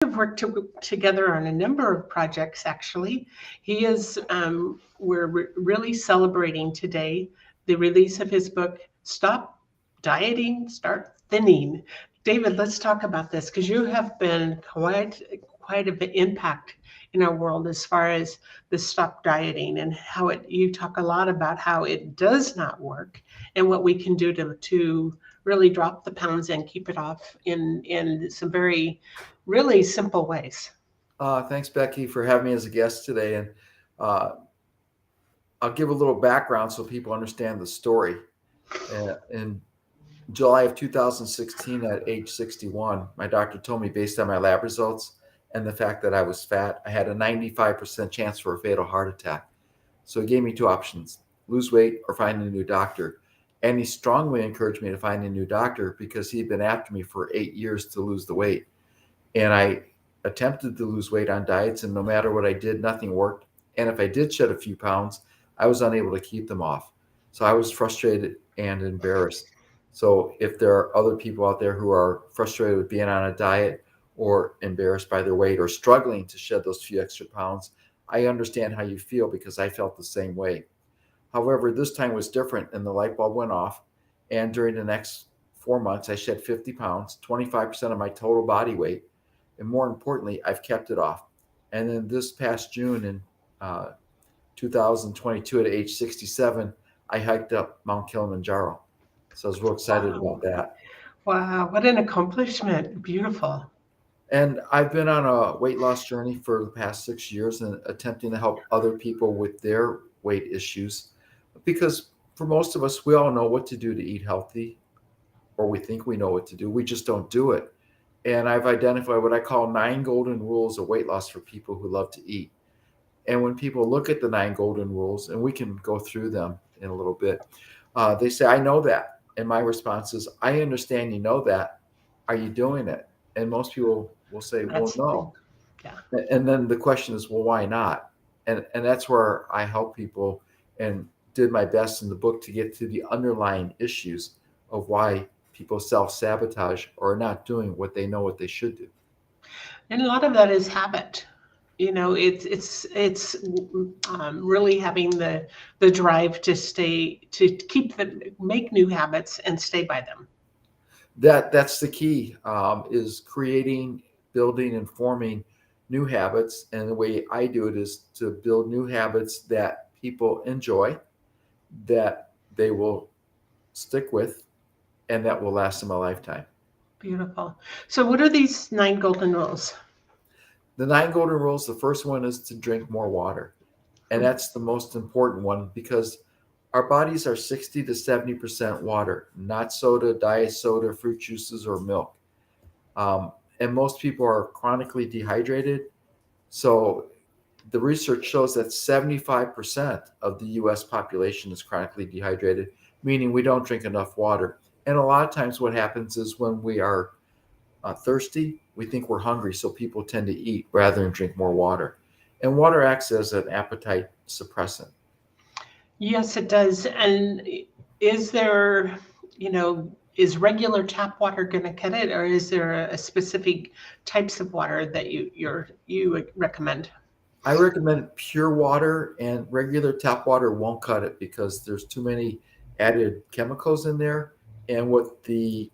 have worked together on a number of projects, actually. We're really celebrating today the release of his book, Stop Dieting, Start Thinning. David, let's talk about this because you have been quite a bit impact in our world as far as the stop dieting and how you talk a lot about how it does not work and what we can do to really drop the pounds and keep it off in some very really simple ways. Thanks, Becky, for having me as a guest today. And uh, I'll give a little background so people understand the story. In July of 2016, at age 61, my doctor told me, based on my lab results and the fact that I was fat, I had a 95% chance for a fatal heart attack. So he gave me two options: lose weight or find a new doctor. And he strongly encouraged me to find a new doctor because he'd been after me for 8 years to lose the weight. And I attempted to lose weight on diets, and no matter what I did, nothing worked. And if I did shed a few pounds, I was unable to keep them off. So I was frustrated and embarrassed. So if there are other people out there who are frustrated with being on a diet or embarrassed by their weight or struggling to shed those few extra pounds, I understand how you feel because I felt the same way. However, this time was different and the light bulb went off. And during the next 4 months, I shed 50 pounds, 25% of my total body weight. And more importantly, I've kept it off. And then this past June in uh, 2022, at age 67, I hiked up Mount Kilimanjaro. So I was real excited Wow. about that. Wow, what an accomplishment. Beautiful. And I've been on a weight loss journey for the past 6 years and attempting to help other people with their weight issues. Because for most of us, we all know what to do to eat healthy, or we think we know what to do. We just don't do it. And I've identified what I call 9 golden rules of weight loss for people who love to eat. And when people look at the 9 golden rules, and we can go through them in a little bit, they say, I know that. And my response is, I understand you know that. Are you doing it? And most people will say, well, That's the thing. no. Yeah. And then the question is, well, why not? And that's where I help people and did my best in the book to get to the underlying issues of why people self sabotage or are not doing what they know what they should do. And a lot of that is habit. It's really having the drive to keep the make new habits and stay by them. That's the key, is creating, building, and forming new habits. And the way I do it is to build new habits that people enjoy, that they will stick with, and that will last them a lifetime. Beautiful. So, what are these 9 golden rules? The 9 golden rules, the first one is to drink more water. And that's the most important one because our bodies are 60 to 70% water, not soda, diet soda, fruit juices, or milk. Um, and most people are chronically dehydrated. So the research shows that 75% of the US population is chronically dehydrated, meaning we don't drink enough water. And a lot of times, what happens is when we are thirsty, we think we're hungry, so people tend to eat rather than drink more water. And water acts as an appetite suppressant. Yes, it does. And is there, you know, is regular tap water going to cut it, or is there a specific types of water that you would recommend? I recommend pure water, and regular tap water won't cut it because there's too many added chemicals in there. And what the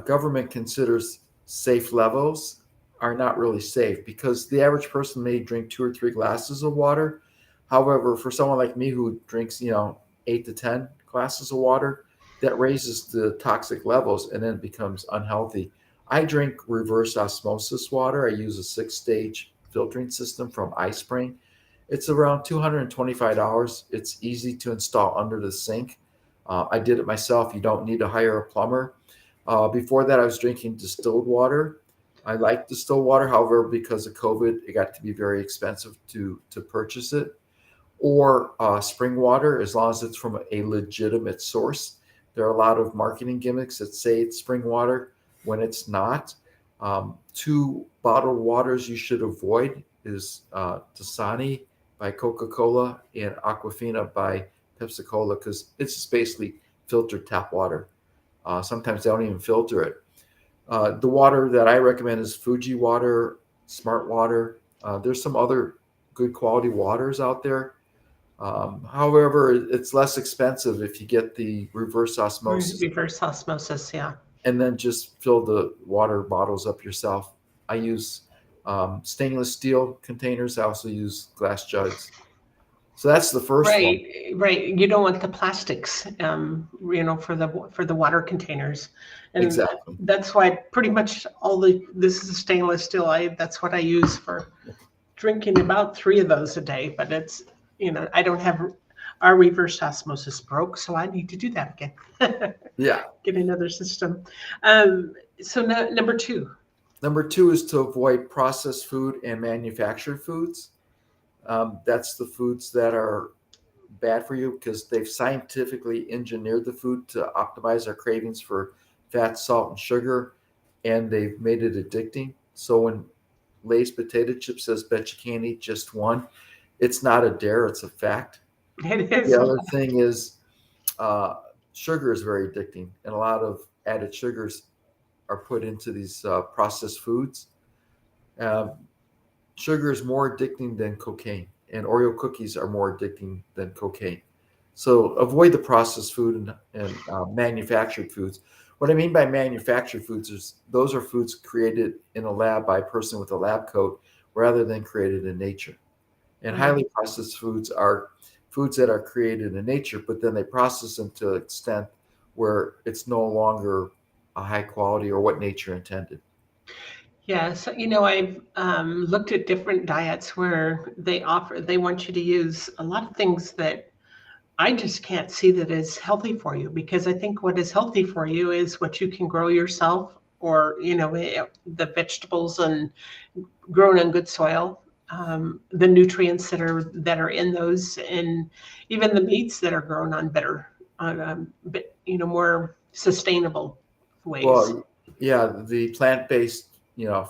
government considers safe levels are not really safe because the average person may drink 2 or 3 glasses of water. However, for someone like me who drinks, 8 to 10 glasses of water, that raises the toxic levels and then it becomes unhealthy. I drink reverse osmosis water. I use a 6 stage filtering system from iSpring. It's around $225. It's easy to install under the sink. I did it myself. You don't need to hire a plumber. Before that, I was drinking distilled water. I like distilled water, however, because of COVID, it got to be very expensive to purchase it. Or spring water, as long as it's from a legitimate source. There are a lot of marketing gimmicks that say it's spring water when it's not. Two bottled waters you should avoid is Dasani by Coca-Cola and Aquafina by Pepsi-Cola because it's just basically filtered tap water. Sometimes they don't even filter it. The water that I recommend is Fuji water, Smart water. There's some other good quality waters out there. However, it's less expensive if you get the reverse osmosis Reverse osmosis, yeah. and then just fill the water bottles up yourself. I use stainless steel containers. I also use glass jugs. So that's the first one. Right, right. You don't want the plastics, for the water containers, and Exactly. that's why pretty much all this is stainless steel. That's what I use for drinking about 3 of those a day. But I don't have our reverse osmosis broke, so I need to do that again. Yeah. Get another system. Um, so number two. Number two is to avoid processed food and manufactured foods. That's the foods that are bad for you because they've scientifically engineered the food to optimize our cravings for fat, salt, and sugar, and they've made it addicting. So when Lay's potato chip says, bet you can't eat just one, it's not a dare, it's a fact. It The is. other thing is uh, sugar is very addicting, and a lot of added sugars are put into these processed foods. Uh, Sugar is more addicting than cocaine, and Oreo cookies are more addicting than cocaine. So avoid the processed food and manufactured foods. What I mean by manufactured foods is those are foods created in a lab by a person with a lab coat rather than created in nature. And Mm. highly processed foods are foods that are created in nature, but then they process them to an extent where it's no longer a high quality or what nature intended. Yeah, so I've looked at different diets where they want you to use a lot of things that I just can't see that is healthy for you, because I think what is healthy for you is what you can grow yourself, or the vegetables and grown in good soil, the nutrients that are in those, and even the meats that are grown on better, on more sustainable ways. Well, yeah, the plant-based,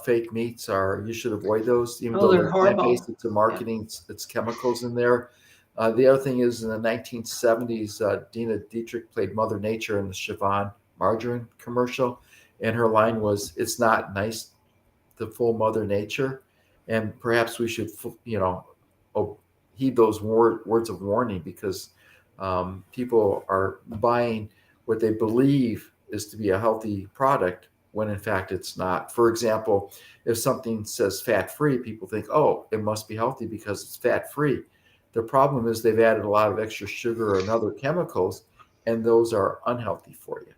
fake meats are, you should avoid those, even Oh, though they're they're plant-based, horrible. it's a Yeah. marketing, it's chemicals in there. The other thing is in the 1970s, Dina Dietrich played Mother Nature in the Siobhan margarine commercial, and her line was, "It's not nice to fool Mother Nature," and perhaps we should, oh, heed those words of warning because people are buying what they believe is to be a healthy product when in fact it's not. For example, if something says fat free, people think, oh, it must be healthy because it's fat free. The problem is they've added a lot of extra sugar and other chemicals, and those are unhealthy for you.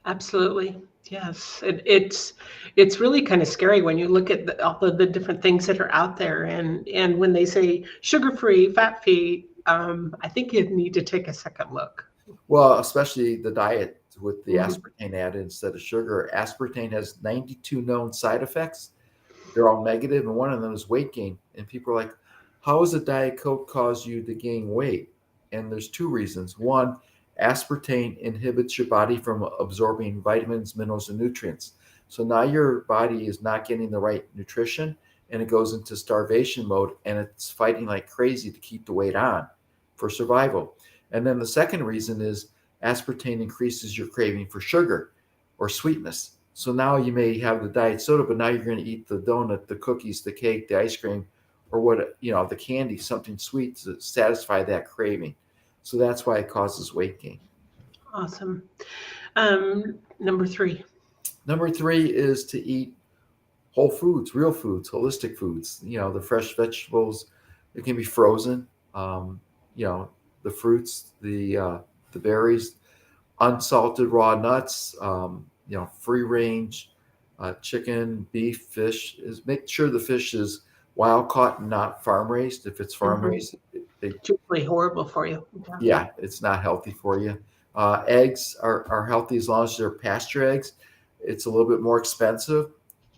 Absolutely. Yes. It's really kind of scary when you look at all of the different things that are out there, and when they say sugar free, fat free, I think you need to take a second look. Well, especially the diet with the Mhm. aspartame added instead of sugar. Aspartame has 92 known side effects. They're all negative, and one of them is weight gain. And people are like, how does a Diet Coke cause you to gain weight? And there's two reasons. One, aspartame inhibits your body from absorbing vitamins, minerals, and nutrients. So now your body is not getting the right nutrition and it goes into starvation mode and it's fighting like crazy to keep the weight on for survival. And then the second reason is aspartame increases your craving for sugar or sweetness. So now you may have the diet soda, but now you're going to eat the donut, the cookies, the cake, the ice cream, or the candy, something sweet to satisfy that craving. So that's why it causes weight gain. Awesome. Number three. Number three is to eat whole foods, real foods, holistic foods. The fresh vegetables. It can be frozen. Um, the fruits, the berries, unsalted raw nuts, free range chicken, beef, fish. Is make sure the fish is wild caught and not farm raised. If it's farm Hmm. raised, It's really horrible for you. Yeah. yeah, it's not healthy for you. Eggs are healthy as long as they're pasture eggs. It's a little bit more expensive.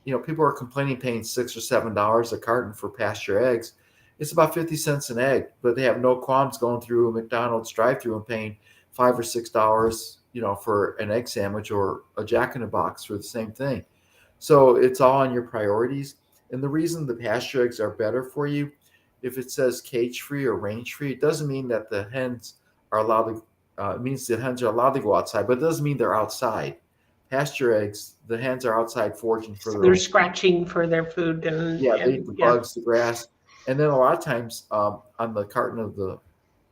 People are complaining paying $6 or $7 a carton for pasture eggs. It's about 50 cents an egg, but they have no qualms going through a McDonald's drive-through and paying $5 or $6, for an egg sandwich or a Jack in the Box for the same thing. So it's all on your priorities. And the reason the pasture eggs are better for you, if it says cage free or range free, it doesn't mean that the hens are allowed to. It means the hens are allowed to go outside, but it doesn't mean they're outside. pasture eggs, the hens are outside foraging for their They're own food. scratching for their food Yeah, they eat and the yeah. bugs, the grass, and then a lot of times on the carton of the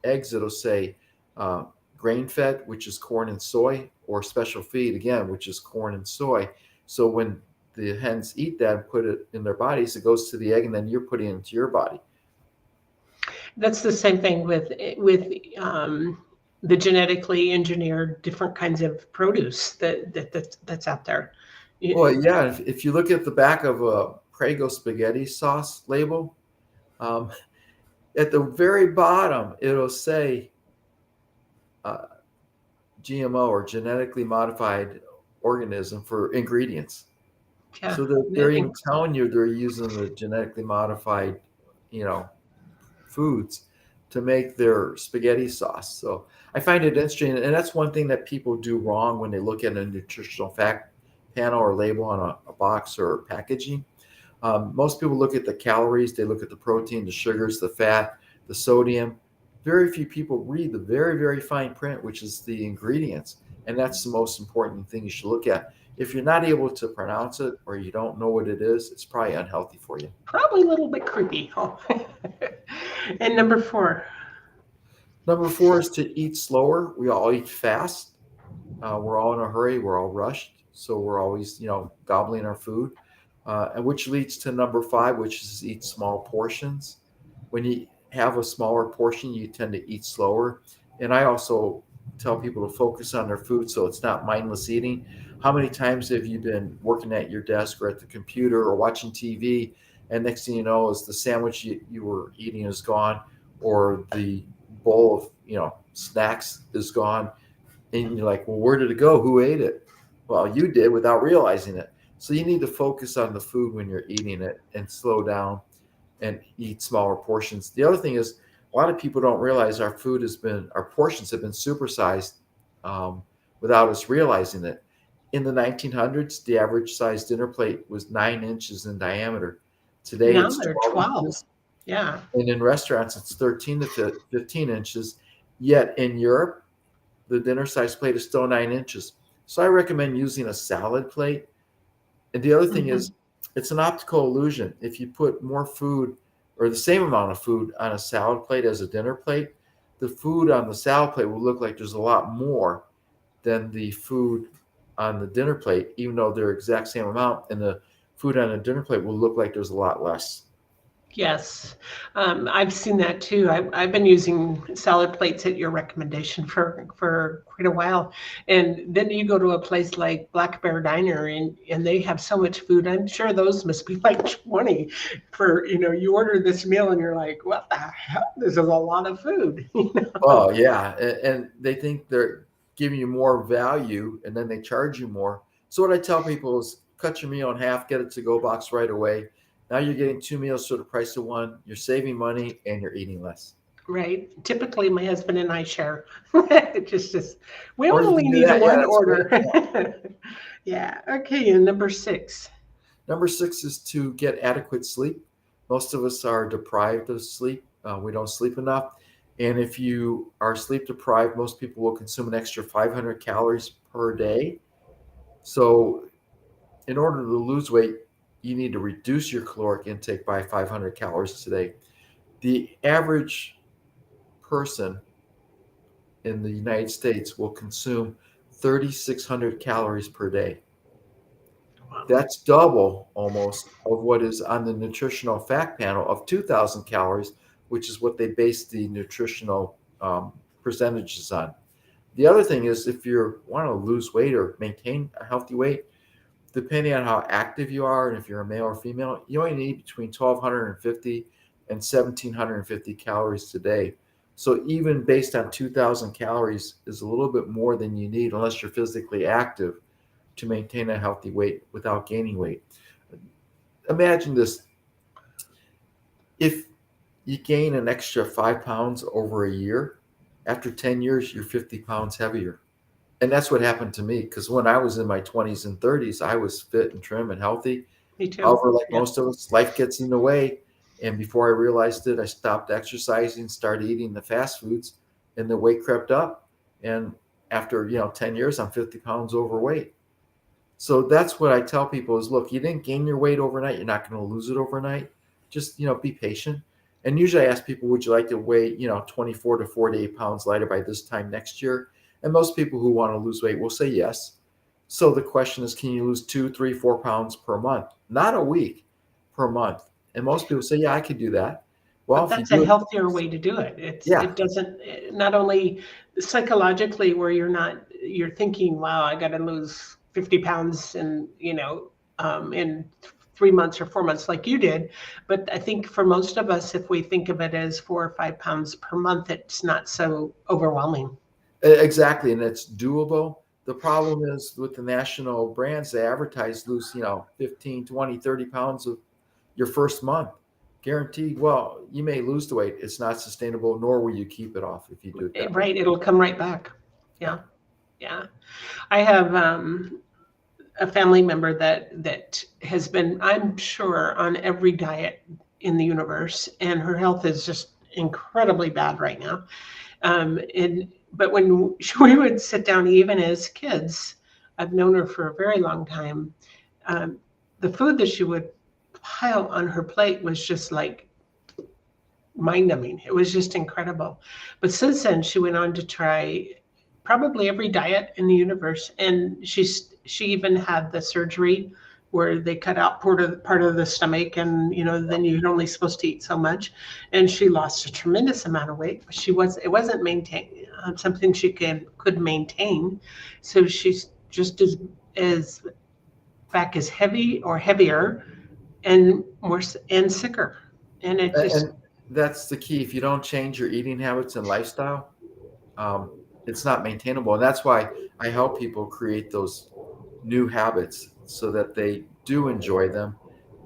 eggs, it'll say uh, grain fed, which is corn and soy, or special feed, again, which is corn and soy. So when the hens eat that and put it in their bodies, it goes to the egg, and then you're putting it into your body. That's the same thing with the genetically engineered different kinds of produce that's out there. Well, yeah, if you look at the back of a Prego spaghetti sauce label, um, at the very bottom, it'll say uh, GMO or genetically modified organism for ingredients. Yeah, So they're even telling you they're using the genetically modified, you know, foods to make their spaghetti sauce. So I find it interesting, and that's one thing that people do wrong when they look at a nutritional fact panel or label on a box or packaging. Most people look at the calories, they look at the protein, the sugars, the fat, the sodium. Very few people read the very, very fine print, which is the ingredients. And that's the most important thing you should look at. If you're not able to pronounce it or you don't know what it is, it's probably unhealthy for you. probably a little bit creepy. Oh. And number four. Number four is to eat slower. We all eat fast. We're all in a hurry. We're all rushed. So we're always, gobbling our food. And which leads to number five, which is eat small portions. When you have a smaller portion, you tend to eat slower. And I also tell people to focus on their food so it's not mindless eating. How many times have you been working at your desk or at the computer or watching TV, and next thing you know is the sandwich you were eating is gone, or the bowl of snacks is gone, and you're like, well, where did it go? Who ate it? Well, you did without realizing it. So you need to focus on the food when you're eating it and slow down and eat smaller portions. The other thing is, a lot of people don't realize our portions have been supersized um, without us realizing it. In the 1900s, the average size dinner plate was 9 inches in diameter. Today, Now it's they're 12 12. inches. Yeah. And in restaurants, it's 13 to 15 inches. Yet in Europe, the dinner size plate is still 9 inches. So I recommend using a salad plate. And the other thing Hmm. is, it's an optical illusion. If you put more food or the same amount of food on a salad plate as a dinner plate, the food on the salad plate will look like there's a lot more than the food on the dinner plate, even though they're exact same amount. And the food on a dinner plate will look like there's a lot less. Yes, I've seen that too. I've been using salad plates at your recommendation for quite a while, and then you go to a place like Black Bear Diner, and they have so much food. I'm sure those must be like 20 for you order this meal and you're like, what the hell? This is a lot of food. Oh yeah, and they think they're giving you more value, and then they charge you more. So what I tell people is cut your meal in half, get it to go box right away. Now you're getting two meals for the price of one. You're saving money and you're eating less. Right. Typically, my husband and I share. It just we Or you only can do need that. Yeah, one that's great. order. Yeah. Yeah. Okay. And number six. Number six is to get adequate sleep. Most of us are deprived of sleep. We don't sleep enough. And if you are sleep deprived, most people will consume an extra 500 calories per day. So in order to lose weight, you need to reduce your caloric intake by 500 calories today. The average person in the United States will consume 3,600 calories per day. That's double almost of what is on the nutritional fact panel of 2,000 calories, which is what they base the nutritional percentages on. The other thing is if you want to lose weight or maintain a healthy weight, depending on how active you are and if you're a male or female, you only need between 1,250 and 1,750 calories a day. So even based on 2,000 calories is a little bit more than you need unless you're physically active to maintain a healthy weight without gaining weight. Imagine this. If you gain an extra 5 pounds over a year, after 10 years, you're 50 pounds heavier. And that's what happened to me because when I was in my 20s and 30s, I was fit and trim and healthy. Me too. However, like Yeah. most of us, life gets in the way. And before I realized it, I stopped exercising, started eating the fast foods, and the weight crept up. And after 10 years, I'm 50 pounds overweight. So that's what I tell people is, look, you didn't gain your weight overnight. You're not going to lose it overnight. Just, be patient. And usually I ask people, would you like to weigh, 24 to 48 pounds lighter by this time next year? And most people who want to lose weight will say yes. So the question is, can you lose 2, 3, 4 pounds per month? Not a week, per month. And most people say, yeah, I could do that. Well, But if you that's a do it, healthier way to do it. yeah, It doesn't, not only psychologically where you're thinking, wow, I got to lose 50 pounds in 3 months or 4 months like you did. But I think for most of us, if we think of it as 4 or 5 pounds per month, it's not so overwhelming. exactly. And it's doable. The problem is with the national brands, they advertise lose, 15, 20, 30 pounds of your first month. Guaranteed. Well, you may lose the weight. It's not sustainable, nor will you keep it off if you do it that way. Right. It'll come right back. Yeah. Yeah. Yeah. I have a family member that has been, I'm sure, on every diet in the universe, and her health is just incredibly bad right now. But when we would sit down, even as kids, I've known her for a very long time. Um, the food that she would pile on her plate was just like mind numbing. It was just incredible. But since then, she went on to try probably every diet in the universe, and she even had the surgery where they cut out part of the stomach, and then you're only supposed to eat so much. And she lost a tremendous amount of weight. But it wasn't maintain something she could maintain. So she's just as back as heavy or heavier and more and sicker. And it just And that's the key. If you don't change your eating habits and lifestyle, um, it's not maintainable. And that's why I help people create those new habits so that they do enjoy them,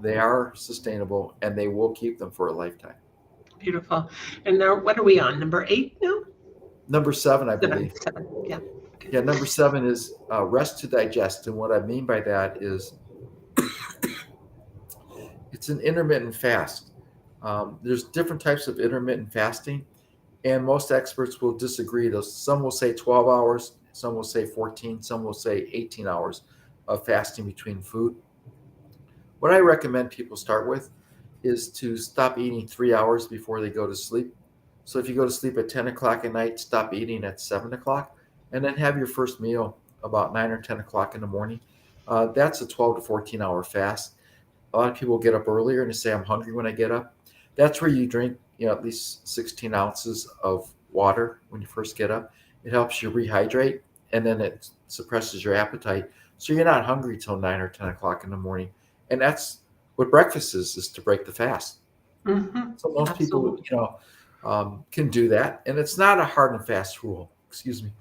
they are sustainable, and they will keep them for a lifetime. beautiful. And now, what are we on? Number 8 now? Number 7, I Seven, believe. seven. Yeah. Okay. Yeah, number 7 is rest to digest. And what I mean by that is it's an intermittent fast. There's different types of intermittent fasting, and most experts will disagree. Some will say 12 hours, some will say 14, some will say 18 hours of fasting between food. What I recommend people start with is to stop eating 3 hours before they go to sleep. So if you go to sleep at 10 o'clock at night, stop eating at 7 o'clock, and then have your first meal about 9 or 10 o'clock in the morning. That's a 12 to 14-hour fast. A lot of people get up earlier and they say, I'm hungry when I get up. That's where you drink, at least 16 ounces of water when you first get up. It helps you rehydrate, and then it suppresses your appetite. So you're not hungry till 9 or 10 o'clock in the morning. And that's what breakfast is to break the fast. Mm-hmm. So most people, Absolutely. can do that. And it's not a hard and fast rule. Excuse me.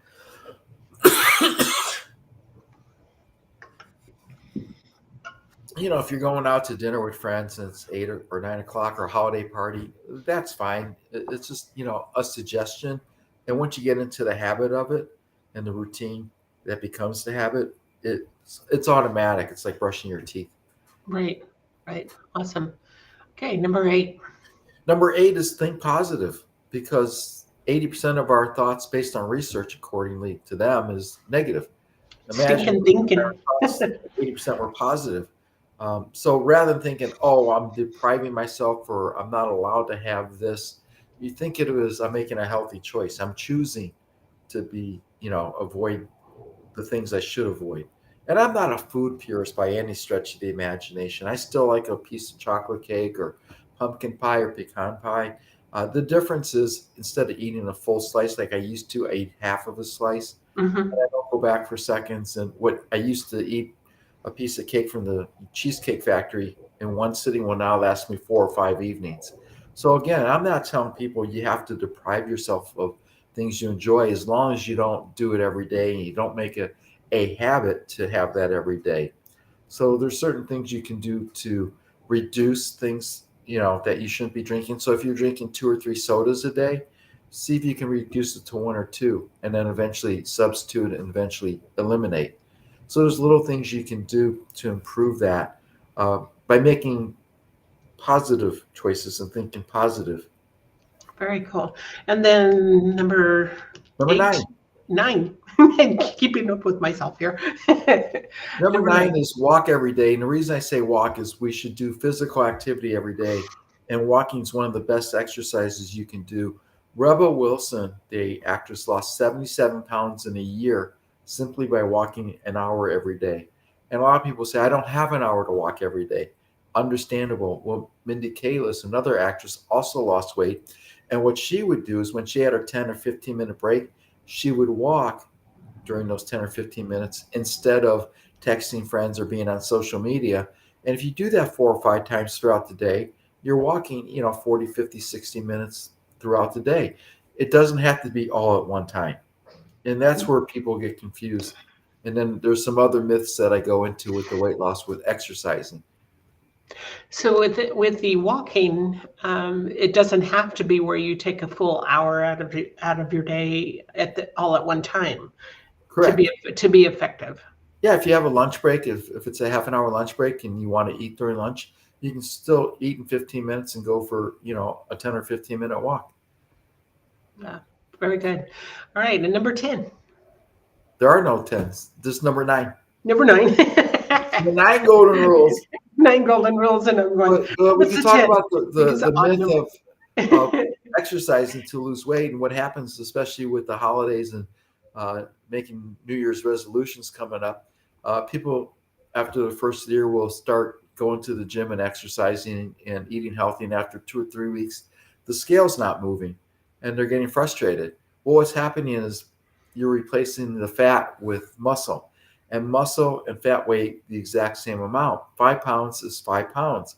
If you're going out to dinner with friends and it's 8 or 9 o'clock or a holiday party, that's fine. It's just, a suggestion. And once you get into the habit of it and the routine that becomes the habit, it's automatic. It's like brushing your teeth. Right. Right. Awesome. Okay. Number 8. Number 8 is think positive, because 80% of our thoughts based on research, accordingly to them, is negative. Imagine Stinking thinking. our thoughts, 80% were positive. So rather than thinking, oh, I'm depriving myself or I'm not allowed to have this, you think it was, I'm making a healthy choice. I'm choosing to avoid the things I should avoid. And I'm not a food purist by any stretch of the imagination. I still like a piece of chocolate cake or pumpkin pie or pecan pie. The difference is, instead of eating a full slice like I used to, I eat half of a slice. Mm-hmm. I don't go back for seconds. And what I used to eat a piece of cake from the Cheesecake Factory in one sitting will now last me 4 or 5 evenings. So again, I'm not telling people you have to deprive yourself of things you enjoy, as long as you don't do it every day and you don't make it a habit to have that every day. So there's certain things you can do to reduce things, that you shouldn't be drinking. So if you're drinking 2 or 3 sodas a day, see if you can reduce it to 1 or 2, and then eventually substitute and eventually eliminate. So there's little things you can do to improve that by making positive choices and thinking positive. Very cool. And then number Number 8. 9, 9. And keeping up with myself here. Number Number 9 9. is walk every day. And the reason I say walk is we should do physical activity every day. And walking is one of the best exercises you can do. Rebel Wilson, the actress, lost 77 pounds in a year simply by walking an hour every day. And a lot of people say, I don't have an hour to walk every day. Understandable. Well, Mindy Kalis, another actress, also lost weight. And what she would do is when she had her 10 or 15-minute break, she would walk during those 10 or 15 minutes instead of texting friends or being on social media. And if you do that 4 or 5 times throughout the day, you're walking, 40, 50, 60 minutes throughout the day. It doesn't have to be all at one time. And that's where people get confused. And then there's some other myths that I go into with the weight loss with exercising. So with the walking, it doesn't have to be where you take a full hour out of your day all at one time to be Correct. to be effective. Yeah, if you have a lunch break, if it's a half an hour lunch break and you want to eat during lunch, you can still eat in 15 minutes and go for, a 10 or 15-minute walk. Yeah, very good. All right, and number 10. There are no tens. This number 9. Number 9. The 9 golden rules. 9 golden rules, and I'm going, But we what's can the talk 10? about Because the odd myth of number. exercising to lose weight and what happens, especially with the holidays and making New Year's resolutions coming up. People after the first year will start going to the gym and exercising and eating healthy, and after 2 or 3 weeks, the scale's not moving, and they're getting frustrated. Well, what's happening is you're replacing the fat with muscle, and muscle and fat weigh the exact same amount. 5 pounds is 5 pounds.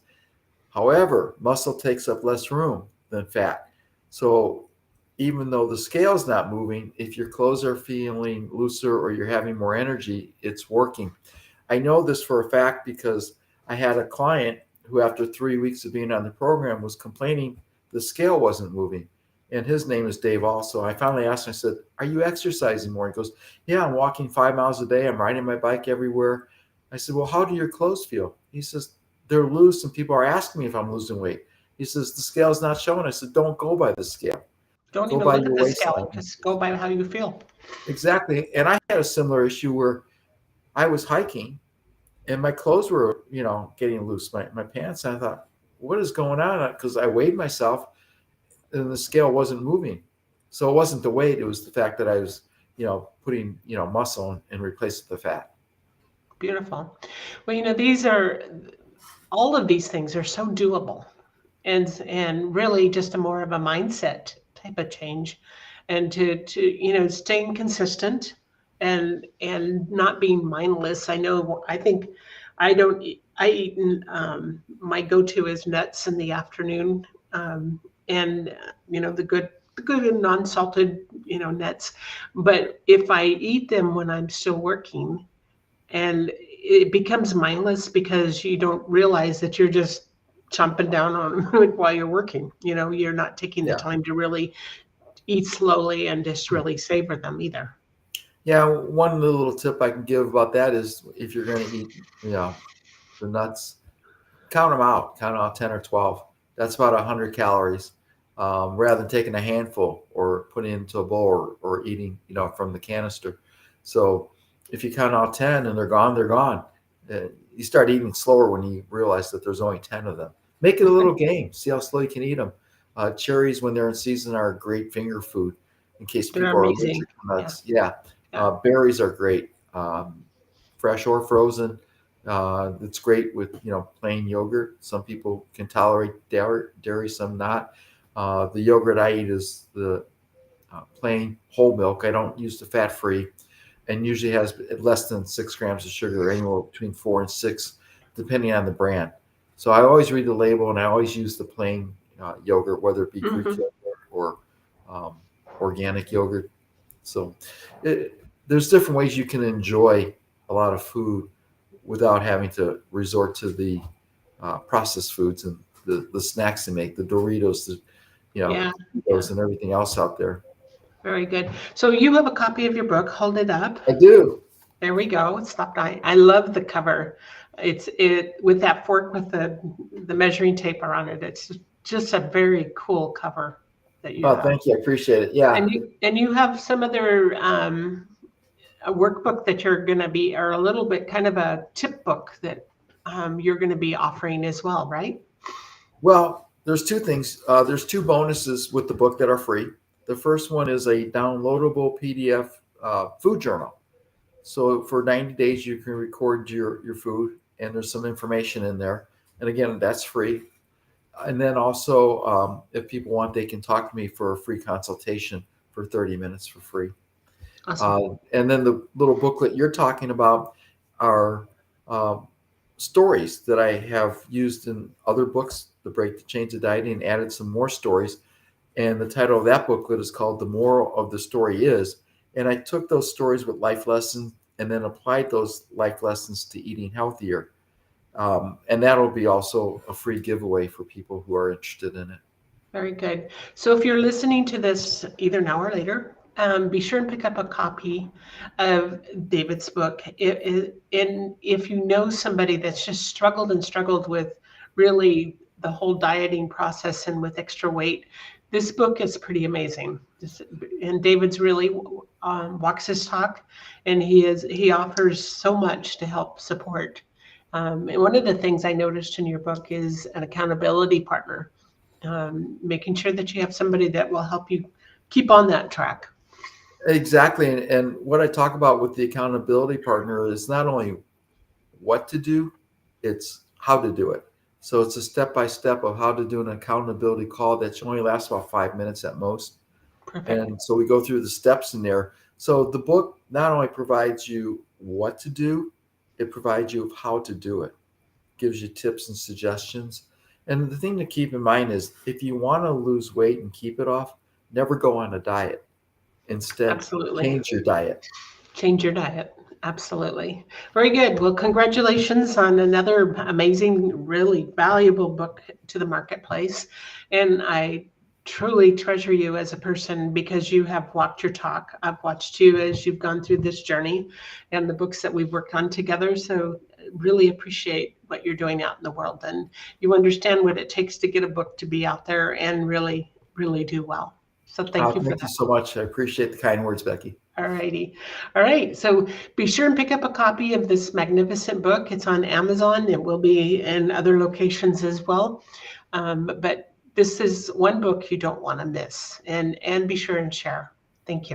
However, muscle takes up less room than fat. So even though the scale's not moving, if your clothes are feeling looser or you're having more energy, it's working. I know this for a fact because I had a client who, after 3 weeks of being on the program, was complaining the scale wasn't moving. And his name is Dave also. I finally asked him, I said, are you exercising more? He goes, yeah, I'm walking 5 miles a day. I'm riding my bike everywhere. I said, well, how do your clothes feel? He says, they're loose and people are asking me if I'm losing weight. He says, the scale's not showing. I said, don't go by the scale. Don't Go even by look at your the scale. waistline. Just go by how you feel. Exactly. And I had a similar issue where I was hiking and my clothes were, getting loose, my pants. And I thought, what is going on? Because I weighed myself and the scale wasn't moving. So it wasn't the weight. It was the fact that I was, putting, muscle and replacing the fat. Beautiful. Well, all of these things are so doable, and really just a more of a mindset type of change, and to staying consistent and not being mindless. I think I don't eat, I eat my go-to is nuts in the afternoon, and the good and non-salted nuts. But if I eat them when I'm still working, and it becomes mindless because you don't realize that you're just chomping down on them while you're working. You're not taking the Yeah. time to really eat slowly and just really savor them either. Yeah. One little tip I can give about that is if you're going to eat, the nuts, count out 10 or 12. That's about 100 calories, rather than taking a handful or putting it into a bowl or eating, from the canister. So if you count out 10 and they're gone, they're gone. You start eating slower when you realize that there's only 10 of them. Make it a little game. See how slow you can eat them. Cherries, when they're in season, are a great finger food in case They're people are amazing. allergic to nuts. Yeah. Yeah. Berries are great, fresh or frozen. It's great with plain yogurt. Some people can tolerate dairy, some not. The yogurt I eat is the plain whole milk. I don't use the fat free, and usually has less than 6 grams of sugar, anywhere between 4 and 6, depending on the brand. So I always read the label, and I always use the plain yogurt, whether it be Greek Hmm. yogurt or organic yogurt. So there's different ways you can enjoy a lot of food without having to resort to the processed foods and the snacks they make, the Doritos, Yeah. Cheetos, and everything else out there. Very good. So you have a copy of your book. Hold it up. I do. There we go. Stop dying. I love the cover. It with that fork with the measuring tape around it. It's just a very cool cover. that you Oh, have. thank you. I appreciate it. Yeah. And you have some other a workbook that you're going to be, or a little bit kind of a tip book that you're going to be offering as well, right? Well, there's two things. There's two bonuses with the book that are free. The first one is a downloadable PDF food journal. So for 90 days, you can record your food, and there's some information in there. And again, that's free. And then also, if people want, they can talk to me for a free consultation for 30 minutes for free. Awesome. And then the little booklet you're talking about are um, stories that I have used in other books, The Break the Chains of Dieting, and added some more stories. And the title of that booklet is called The Moral of the Story Is. And I took those stories with life lessons and then applied those life lessons to eating healthier. And that'll be also a free giveaway for people who are interested in it. Very good. So if you're listening to this either now or later, be sure and pick up a copy of David's book. And if you know somebody that's just struggled and struggled with really the whole dieting process and with extra weight, this book is pretty amazing. And David's really walks his talk, and he offers so much to help support. And one of the things I noticed in your book is an accountability partner, making sure that you have somebody that will help you keep on that track. Exactly. And what I talk about with the accountability partner is not only what to do, it's how to do it. So it's a step by step of how to do an accountability call that only lasts about 5 minutes at most. Perfect. And so we go through the steps in there. So the book not only provides you what to do, it provides you how to do it, gives you tips and suggestions. And the thing to keep in mind is if you want to lose weight and keep it off, never go on a diet. Instead, Absolutely. change your diet. Change your diet. Absolutely. Very good. Well, congratulations on another amazing, really valuable book to the marketplace. And I truly treasure you as a person because you have walked your talk. I've watched you as you've gone through this journey and the books that we've worked on together. So really appreciate what you're doing out in the world. And you understand what it takes to get a book to be out there and really, really do well. So thank you for Thank you that. so much. I appreciate the kind words, Becky. All righty. All right. So be sure and pick up a copy of this magnificent book. It's on Amazon. It will be in other locations as well. But this is one book you don't want to miss. And be sure and share. Thank you.